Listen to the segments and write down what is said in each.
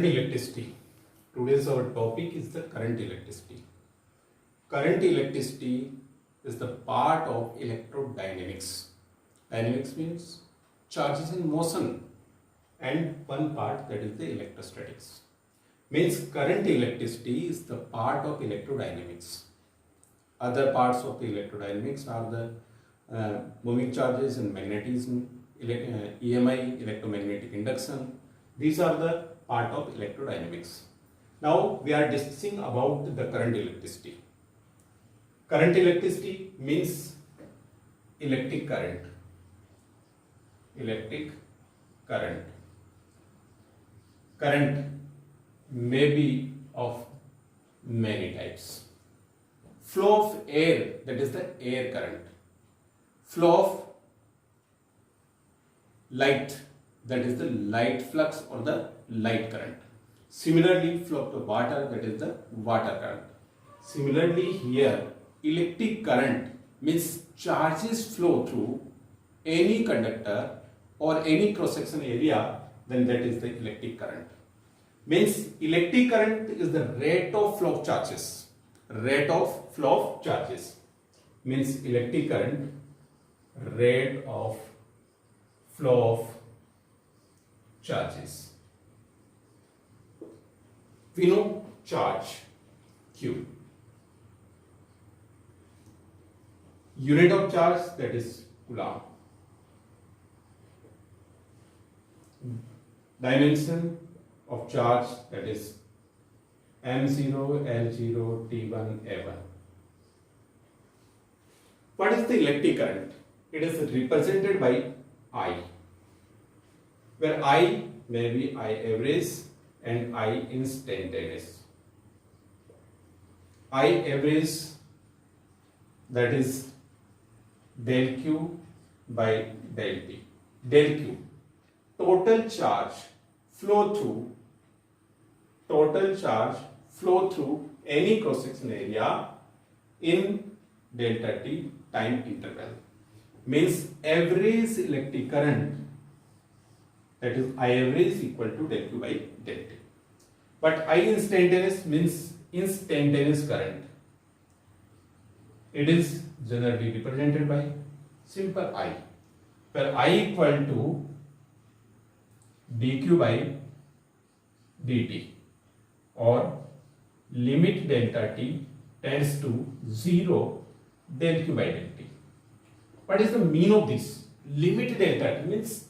Current electricity. Today's our topic is the current electricity. Current electricity is the part of electrodynamics. Dynamics means charges in motion, and one part, that is the electrostatics. Means current electricity is the part of electrodynamics. Other parts of the electrodynamics are the moving charges and magnetism, EMI, electromagnetic induction. These are the part of electrodynamics. Now we are discussing about the current electricity. Current electricity means electric current. Electric current. Current may be of many types. Flow of air, that is the air current. Flow of light, that is the light flux or the light current. Similarly, flow of the water, that is the water current. Similarly, here electric current means charges flow through any conductor or any cross-section area, then that is the electric current. Means electric current is the rate of flow of charges. Rate of flow of charges means electric current, rate of flow of charges. We know charge, Q. Unit of charge, that is Coulomb. Dimension of charge, that is M0, L0, T1, A1. What is the electric current? It is represented by I, where I may be I average and I instantaneous. I average, that is del Q by del T. Del Q, total charge flow through any cross-section area in delta T time interval. Means average electric current, that is I average equal to del Q by del T. But I instantaneous means instantaneous current. It is generally represented by simple I, where I equal to dq by dt, or limit delta t tends to 0 del q by del t. What is the mean of this? Limit delta t means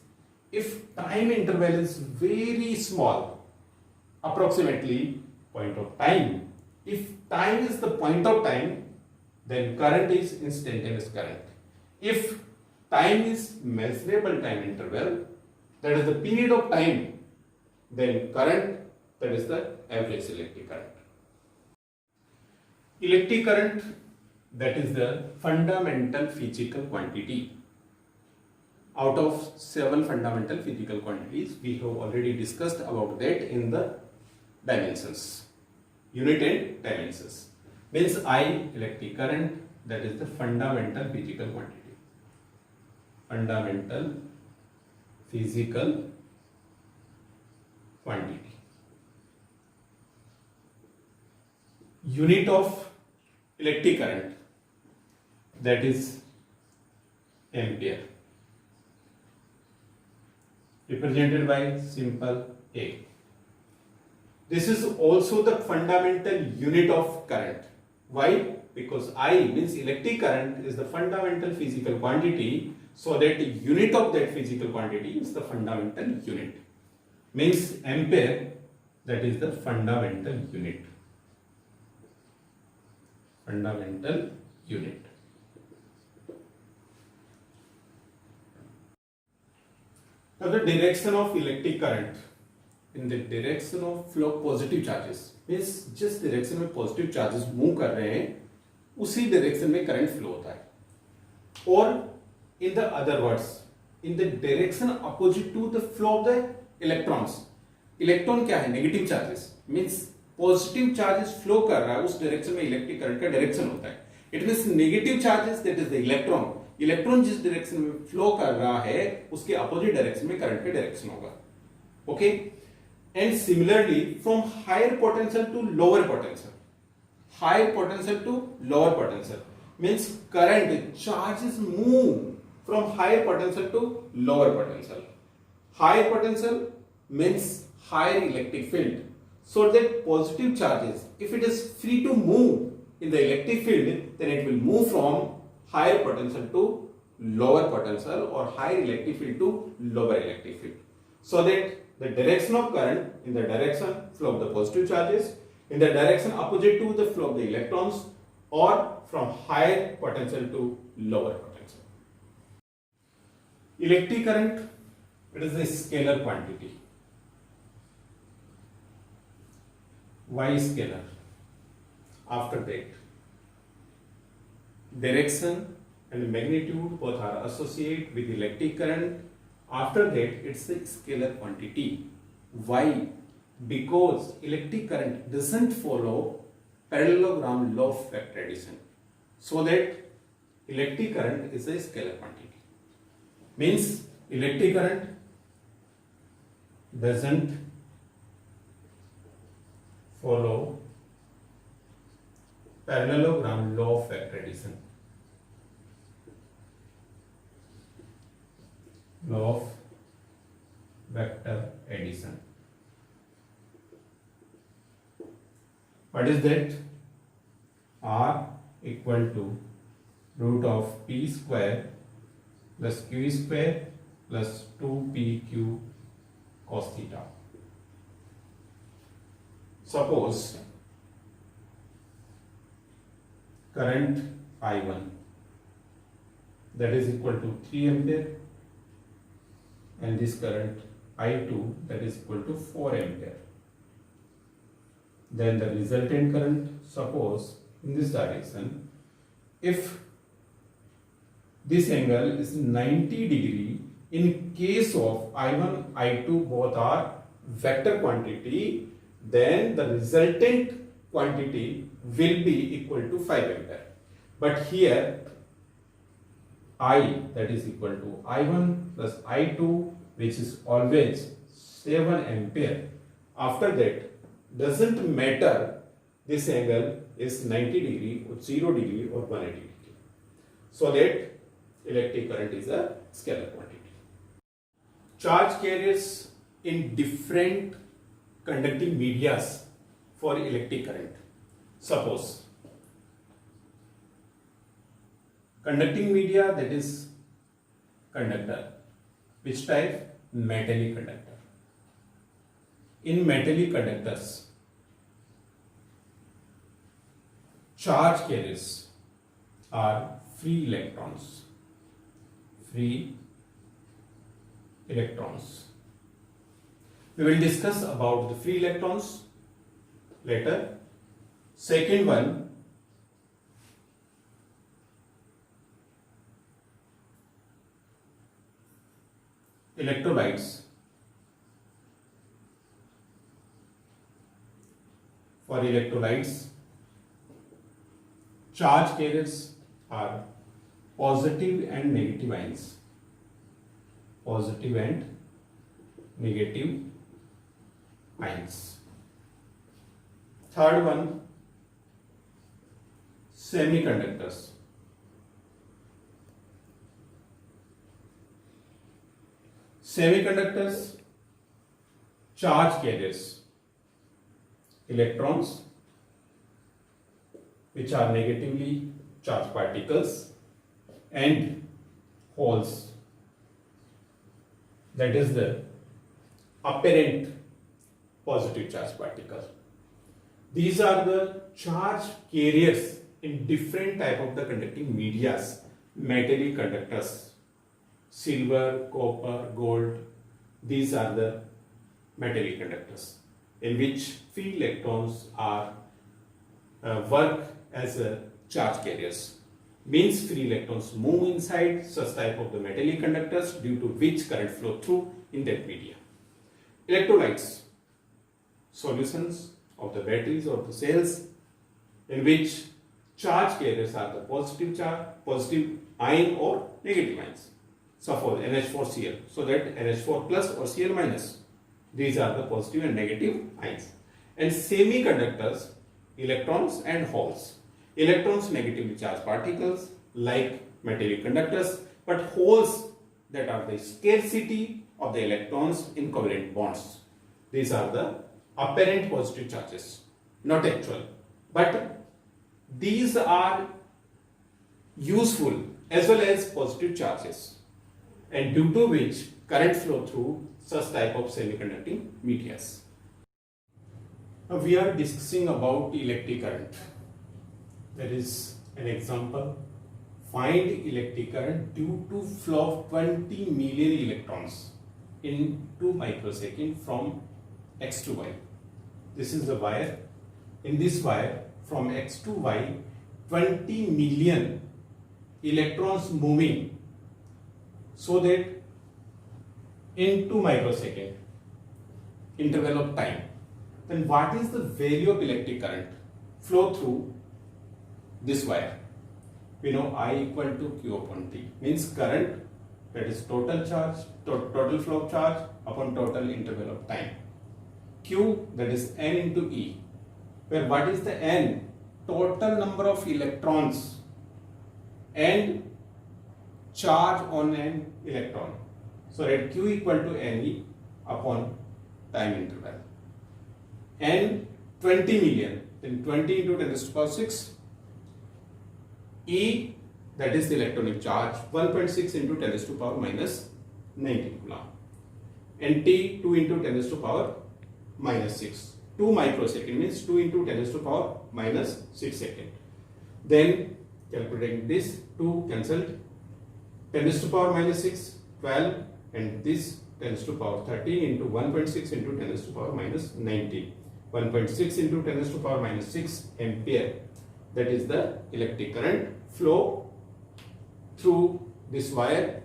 if time interval is very small, approximately point of time. If time is the point of time, then current is instantaneous current. If time is measurable time interval, that is the period of time, then current, that is the average electric current. Electric current, that is the fundamental physical quantity. Out of 7 fundamental physical quantities, we have already discussed about that in the dimensions, unit and dimensions. Means I, electric current, that is the fundamental physical quantity. Fundamental physical quantity. Unit of electric current, that is ampere, represented by simple A. This is also the fundamental unit of current. Why? Because I means electric current is the fundamental physical quantity, so that the unit of that physical quantity is the fundamental unit. Means ampere, that is the fundamental unit. Fundamental unit. Now the direction of electric current, in the direction of flow positive charges, means जिस direction में positive charges move कर रहे हैं, उसी direction में current flow होता है. और in the other words, in the direction opposite to the flow of the electrons. Electron क्या है? Negative charges. Means positive charges flow कर रहा है, उस direction में electric current का direction होता है. It means negative charges, that is the electron. Electron जिस direction में flow कर रहा है, उसके opposite direction में current का direction होगा. Okay? And similarly from higher potential to lower potential. Higher potential to lower potential means current charges move from higher potential to lower potential. Higher potential means higher electric field. So that positive charges, if it is free to move in the electric field, then it will move from higher potential to lower potential or higher electric field to lower electric field. So that the direction of current in the direction flow of the positive charges, in the direction opposite to the flow of the electrons, or from higher potential to lower potential. Electric current, it is a scalar quantity. Why scalar? After that, direction and magnitude both are associated with electric current. After that, it's a scalar quantity. Why? Because electric current doesn't follow parallelogram law of vector addition. So that electric current is a scalar quantity. Means electric current doesn't follow parallelogram law of vector addition. Law of vector addition. What is that? R equal to root of P square plus Q square plus 2PQ cos theta. Suppose current I1 that is equal to 3 ampere and this current I2 that is equal to 4 ampere. Then the resultant current, suppose in this direction, if this angle is 90 degree, in case of I1, I2 both are vector quantity, then the resultant quantity will be equal to 5 ampere. But here I that is equal to I1 plus I2, which is always 7 ampere. After that, doesn't matter this angle is 90 degree or 0 degree or 180 degree. So that electric current is a scalar quantity. Charge carriers in different conducting medias for electric current. Suppose conducting media, that is conductor. Which type? Metallic conductor. In metallic conductors, charge carriers are free electrons. Free electrons. We will discuss about the free electrons later. Second one, electrolytes. For electrolytes, charge carriers are positive and negative ions. Positive and negative ions. Third one, semiconductors. Semiconductors, charge carriers, electrons which are negatively charged particles and holes, that is the apparent positive charge particle. These are the charge carriers in different type of the conducting medias. Metallic conductors, silver, copper, gold, these are the metallic conductors in which free electrons are work as charge carriers. Means free electrons move inside such type of the metallic conductors due to which current flow through in that media. Electrolytes, solutions of the batteries or the cells in which charge carriers are the positive charge, positive ion or negative ions. Suppose NH4Cl, so that NH4 plus or Cl minus. These are the positive and negative ions. And semiconductors, electrons and holes. Electrons negatively charged particles like metallic conductors, but holes that are the scarcity of the electrons in covalent bonds. These are the apparent positive charges, not actual. But these are useful as well as positive charges, and due to which current flow through such type of semiconducting medias. Now we are discussing about electric current. There is an example. Find electric current due to flow of 20 million electrons in 2 microseconds from X to Y. This is the wire. In this wire from X to Y, 20 million electrons moving, so that in 2 microsecond interval of time, then what is the value of electric current flow through this wire? We know I equal to Q upon T, means current, that is total charge, total flow of charge upon total interval of time. Q, that is N into E, where what is the N? Total number of electrons and charge on an electron. So let Q equal to Ne upon time interval. N 20 million, then 20 into 10 to the power 6. E, that is the electronic charge, 1.6 into 10 to the power minus 19 coulomb. And T, 2 into 10 to the power minus 6. 2 microsecond means 2 into 10 to the power minus 6 second. Then calculating this, 2 cancelled, 10 to the power minus 6, 12, and this 10 to the power 13 into 1.6 into 10 to the power minus 19. 1.6 into 10 to the power minus 6 ampere. That is the electric current flow through this wire,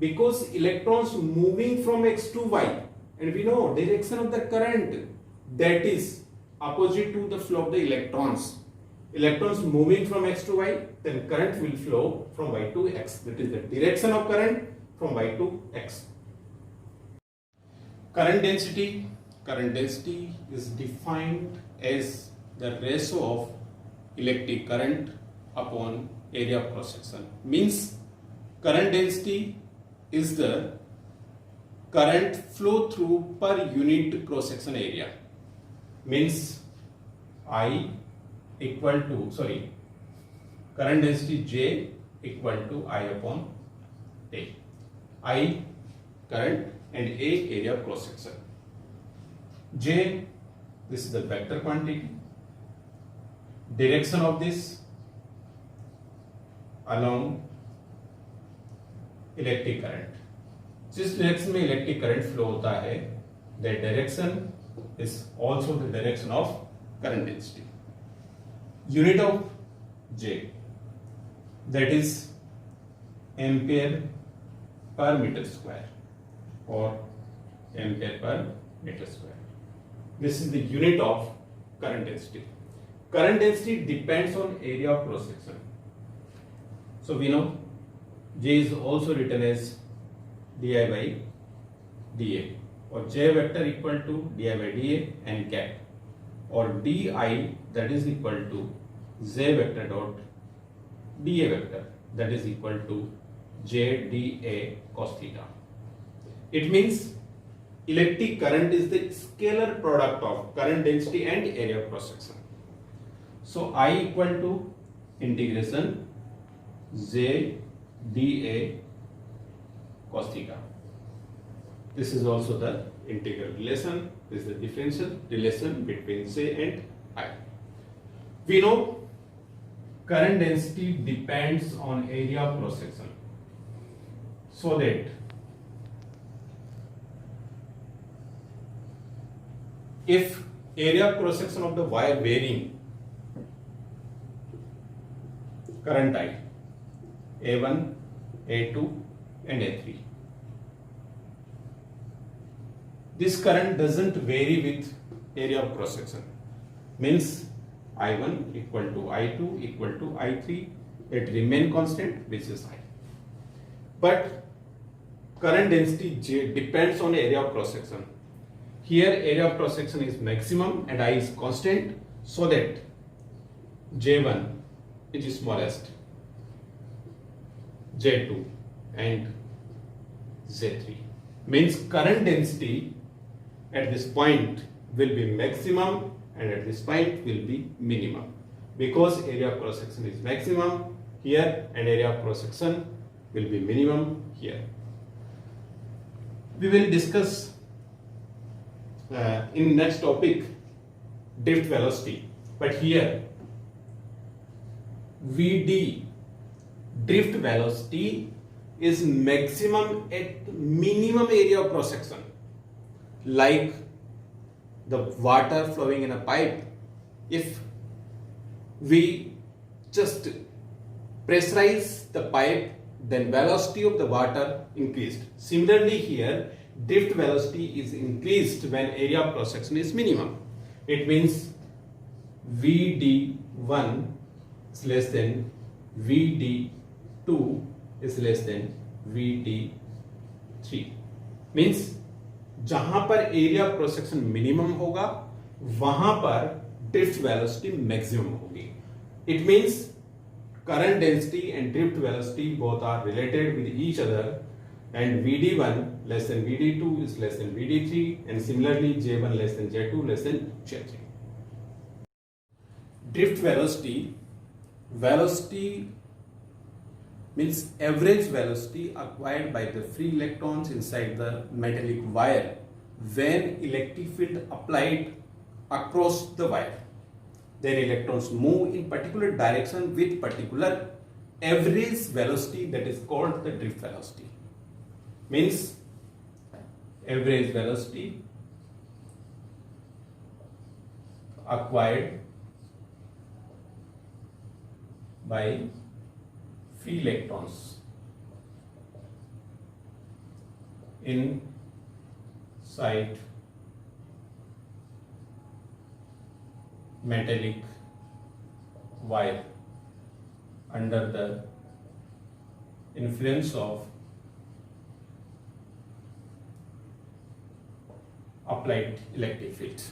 because electrons moving from X to Y, and we know direction of the current that is opposite to the flow of the electrons. Electrons moving from X to Y, then current will flow from Y to X. That is the direction of current from Y to X. Current density. Current density is defined as the ratio of electric current upon area of cross section. Means current density is the current flow through per unit cross section area. Means I equal to, current density J equal to I upon A. I current and A area of cross section. J, this is the vector quantity. Direction of this along electric current, जिस direction में electric current flow होता है, that direction is also the direction of current density. Unit of J, that is ampere per meter square or ampere per meter square. This is the unit of current density. Current density depends on area of cross section. So we know J is also written as di by dA, or J vector equal to di by dA and cap, or di that is equal to J vector dot dA vector, that is equal to J dA cos theta. It means electric current is the scalar product of current density and area of cross section. So I equal to integration J dA cos theta. This is also the integral relation. This is the differential relation between J and I. We know current density depends on area of cross section. So that if area of cross section of the wire varying current I, A1, A2 and A3, this current doesn't vary with area of cross section. Means I1 equal to I2 equal to I3, it remain constant, which is I. But current density J depends on area of cross section. here area of cross section is maximum and I is constant, so that J1 is smallest, J2 and J3 means current density at this point will be maximum and at this point will be minimum, because area of cross section is maximum here and area of cross section will be minimum here. We will discuss in next topic drift velocity, but here Vd drift velocity is maximum at minimum area of cross section, like the water flowing in a pipe. If we just pressurize the pipe, then velocity of the water increased. Similarly here, drift velocity is increased when area of cross section is minimum. It means Vd1 is less than Vd2 is less than Vd3. Means जहां पर area of cross section minimum होगा वहां पर drift velocity maximum होगी. It means current density and drift velocity both are related with each other, and Vd1 less than Vd2 is less than Vd3, and similarly J1 less than J2 less than J3. Drift velocity means average velocity acquired by the free electrons inside the metallic wire when electric field applied across the wire. Then electrons move in particular direction with particular average velocity, that is called the drift velocity. Means average velocity acquired by free electrons inside metallic wire under the influence of applied electric field.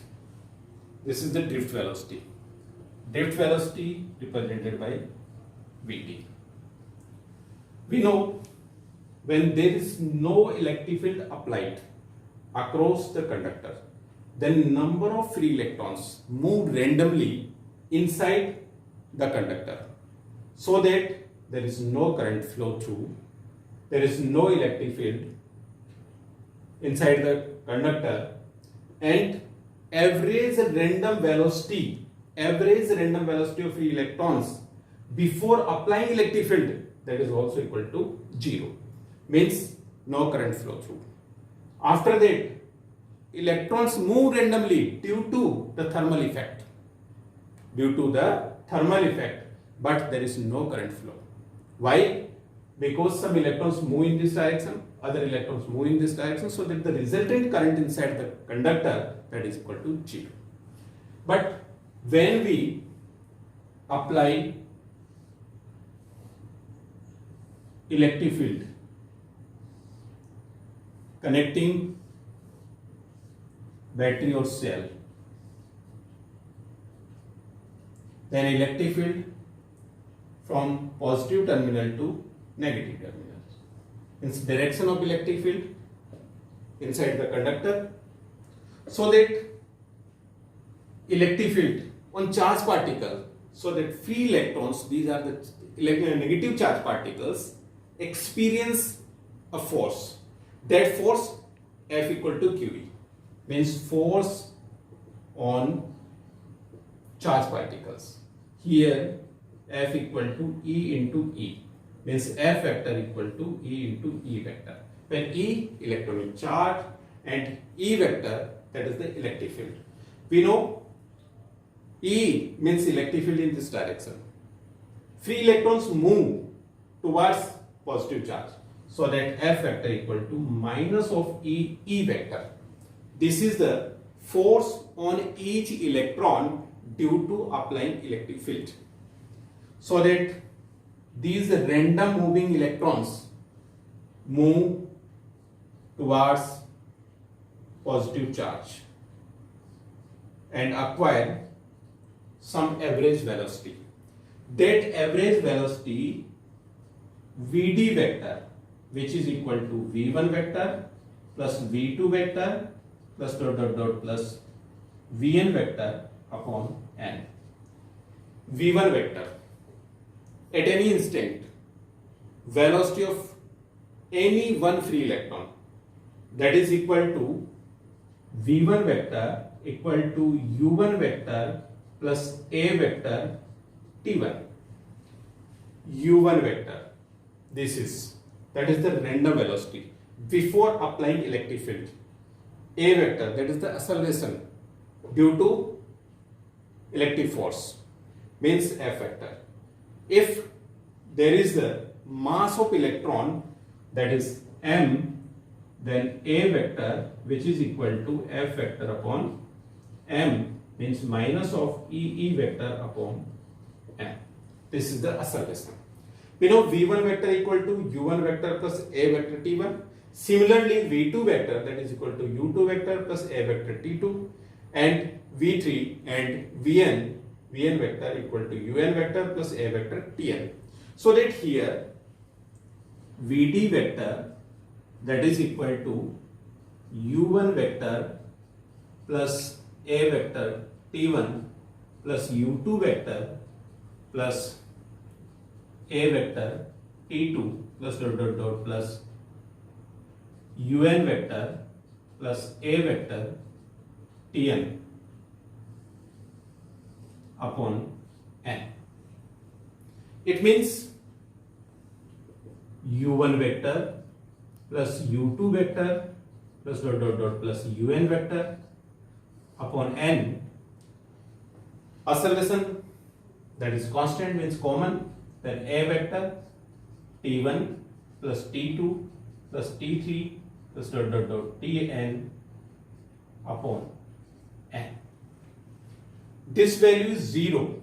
This is the drift velocity. Drift velocity represented by Vd. We know when there is no electric field applied across the conductor, then number of free electrons move randomly inside the conductor, so that there is no current flow through, there is no electric field inside the conductor, and average random velocity of free electrons before applying electric field, that is also equal to 0, means no current flow through. After that, electrons move randomly due to the thermal effect, but there is no current flow. Why? Because some electrons move in this direction, other electrons move in this direction, so that the resultant current inside the conductor, that is equal to 0. But when we apply electric field connecting battery or cell, then electric field from positive terminal to negative terminal. Its direction of electric field inside the conductor, so that electric field on charged particle, so that free electrons, these are the negative charge particles, experience a force. That force F equal to QE, means force on charged particles. Here F equal to E into E, means F vector equal to E into E vector. When E, electronic charge, and E vector, that is the electric field. We know E means electric field in this direction. Free electrons move towards positive charge, so that F vector equal to minus of E vector. This is the force on each electron due to applying electric field, so that these random moving electrons move towards positive charge. and acquire some average velocity. That average velocity Vd vector, which is equal to V1 vector plus V2 vector plus dot dot dot plus Vn vector upon n. V1 vector, at any instant, velocity of any one free electron, that is equal to V1 vector equal to U1 vector plus A vector T1. U1 vector, that is the random velocity before applying electric field. A vector, that is the acceleration due to electric force, means F vector. If there is the mass of electron, that is m, then A vector, which is equal to F vector upon m, means minus of E vector upon m. This is the acceleration. We know V1 vector equal to U1 vector plus A vector T1. Similarly, V2 vector, that is equal to U2 vector plus A vector T2, and V3 and Vn vector equal to Un vector plus A vector Tn. So that here Vd vector, that is equal to U1 vector plus A vector T1 plus U2 vector plus A vector T2 plus dot dot dot plus Un vector plus A vector Tn upon n. It means U1 vector plus U2 vector plus dot dot dot plus Un vector upon n. Acceleration, that is constant, means common, then A vector T1 plus T2 plus T3 plus dot dot dot Tn upon n. This value is 0.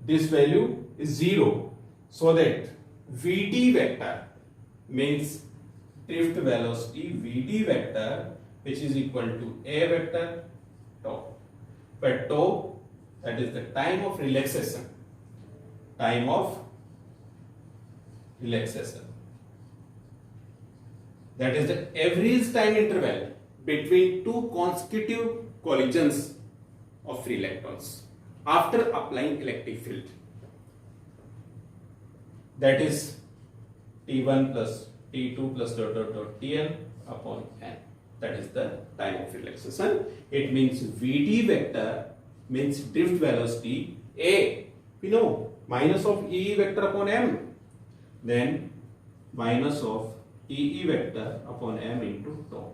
This value is 0, so that Vd vector means drift velocity Vd vector, which is equal to A vector tau. But tau, that is the time of relaxation. Time of relaxation. That is the average time interval between two consecutive collisions of free electrons after applying electric field. That is T1 plus T2 plus dot dot dot Tn upon n. That is the time of relaxation. It means Vd vector means drift velocity A. We know minus of E vector upon m. Then minus of E vector upon m into tau.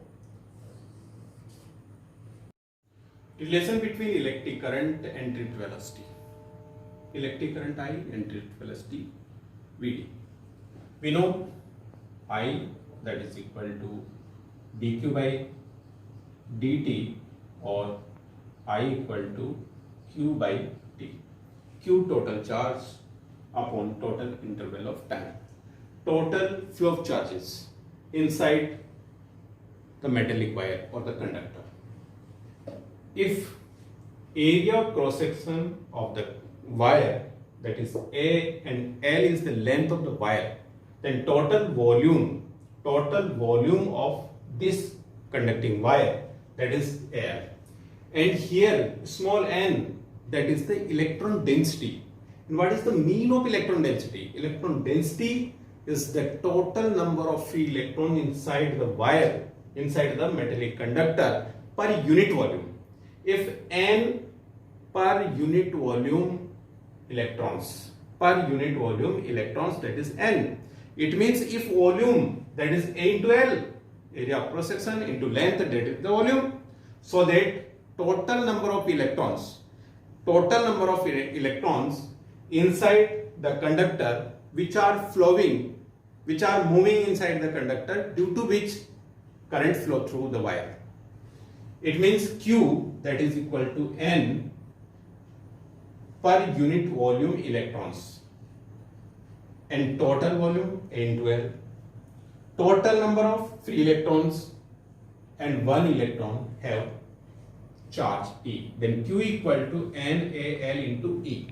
Relation between electric current and drift velocity. Electric current I and drift velocity Vd. We know I, that is equal to dq by dt, or I equal to q by t. Q total charge upon total interval of time. Total flow of charges inside the metallic wire or the conductor. If area of cross section of the wire, that is A, and L is the length of the wire, then total volume of this conducting wire, that is air. And here small n, that is the electron density. And what is the mean of electron density? Electron density is the total number of free electrons inside the wire, inside the metallic conductor per unit volume. If n per unit volume electrons, that is n. It means if volume, that is A into L, area of cross section, into length, that is the volume, so that total number of electrons inside the conductor which are moving inside the conductor, due to which current flow through the wire. It means Q, that is equal to N per unit volume electrons, and total volume A into L. Total number of free electrons and one electron have charge E. Then Q equal to NAL into E.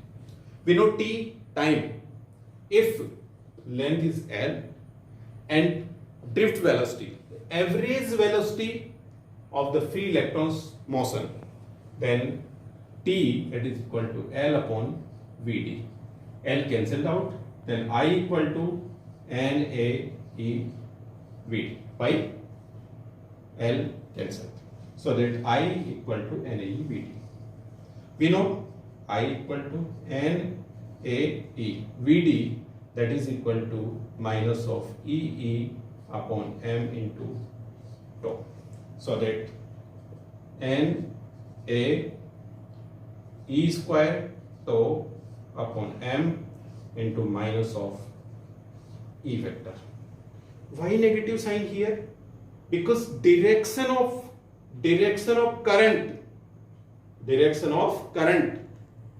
We know T, time. If length is L and drift velocity, average velocity of the free electrons motion, then T, that is equal to L upon Vd. L cancelled out, then I equal to NAE Vd by L cancelled. So that I equal to NAE Vd. We know I equal to NAE Vd, that is equal to minus of EE upon M into tau. So that NAE square tau upon M into minus of E vector. Why negative sign here? Because direction of current,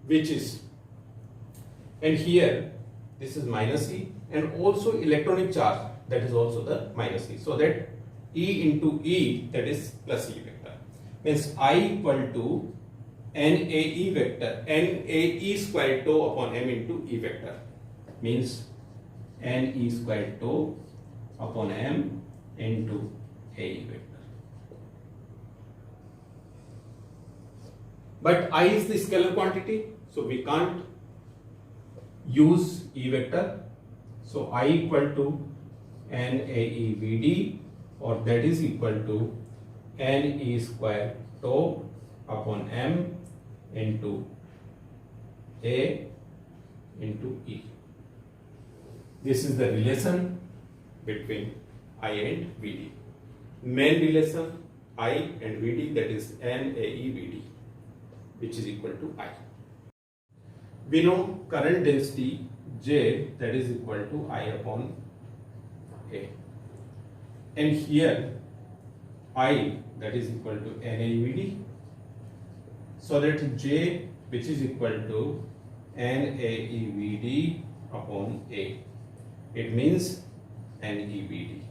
which is, and here this is minus E, and also electronic charge, that is also the minus E. So that E into E, that is plus E vector, means I equal to NAE vector, NAE square tau upon M into E vector, means NE square tau upon M into AE vector. But I is the scalar quantity, so we can't use E vector. So I equal to NAE Vd, or that is equal to NE square tau upon M into A into E. This is the relation between I and Vd. Main relation I and Vd, that is NAE Vd, which is equal to I. We know current density J, that is equal to I upon A. And here I, that is equal to NAE Vd. So that J, which is equal to NAE Vd upon A. It means NE Vd.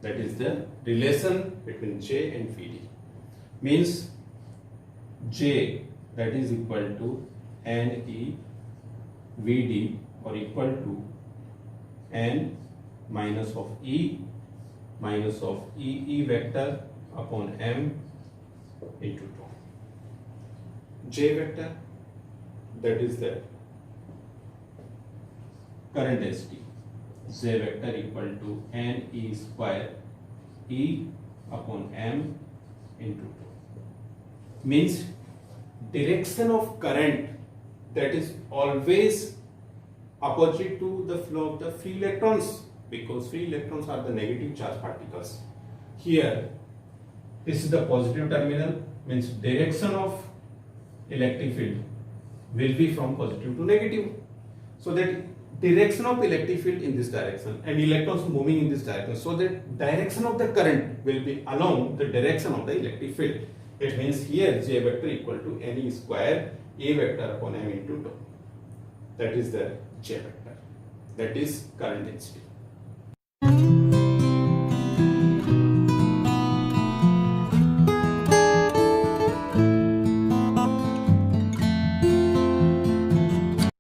That is the relation between J and Vd. Means J, that is equal to NE Vd, or equal to N minus of E minus of EE vector upon M into tau. J vector, that is the current density. J vector equal to NE square E upon M into tau. Means direction of current, that is always opposite to the flow of the free electrons, because free electrons are the negative charge particles. Here, this is the positive terminal, means direction of electric field will be from positive to negative. So that direction of electric field in this direction and electrons moving in this direction, so that direction of the current will be along the direction of the electric field. It means here J vector equal to NE square A vector upon M into tau. That is the J vector. That is current density.